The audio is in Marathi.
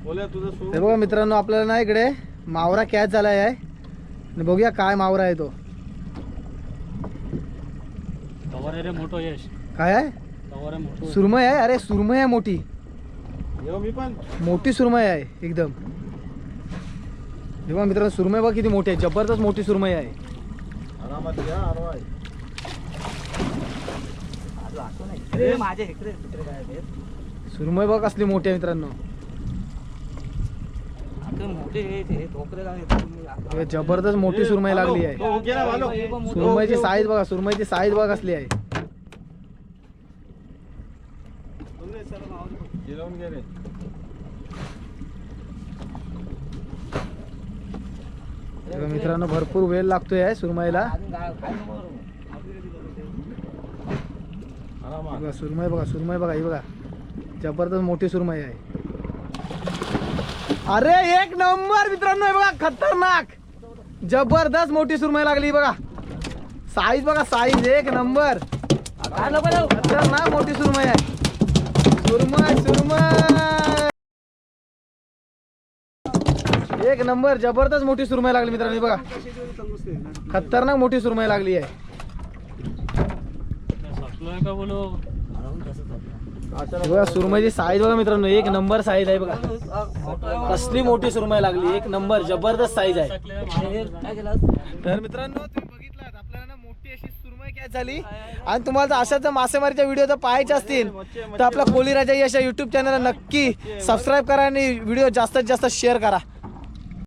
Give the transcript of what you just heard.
हे बघा मित्रांनो, आपल्याला ना इकडे मावरा कॅच झालाय आहे आणि बघूया काय मावरा आहे तो. मोठो यश काय आहे? सुरमई आहे. अरे सुरमई आहे मोठी, मी पण मोठी सुरमई आहे एकदम. हे बघा मित्रांनो, सुरमई बघा किती मोठी आहे, जबरदस्त मोठी सुरमई आहे. आरामात घ्या आरामात. सुरमई बघ कसली मोठी आहे मित्रांनो, जबरदस्त मोठी सुरमई लागली आहे. सुरमईची साईज बघा, सुरमईची साईज बघा कसली आहे. मित्रांनो भरपूर वेळ लागतोय आहे सुरमईला. बघा सुरमई बघा, सुरमई बघा, ही बघा जबरदस्त मोठी सुरमई आहे. अरे एक नंबर मित्रांनो, हे बघा खतरनाक जबरदस्त मोठी सुरमई लागली बघा. साईज बघा, साईज एक नंबर, खतरनाक मोठी सुरमई आहे. सुरमई सुरमई एक नंबर, जबरदस्त मोठी सुरमई लागली मित्रांनो. बघा खतरनाक मोठी सुरमई लागली आहे. बघा सुरमईची साईज बघा मित्रांनो, एक नंबर साईज आहे बघा. कसली मोठी सुरमई लागली, एक नंबर जबरदस्त साईज आहे. तर मित्रांनो तुम्ही बघितलात, आपल्याला ना मोठी अशी सुरमई कॅच झाली. आणि तुम्हाला जर अशाच मासेमारीच्या व्हिडिओ जर पाहायचे असतील तर आपला कोळी राजा या युट्यूब चॅनलला नक्की सबस्क्राईब करा आणि व्हिडिओ जास्तीत जास्त शेअर करा.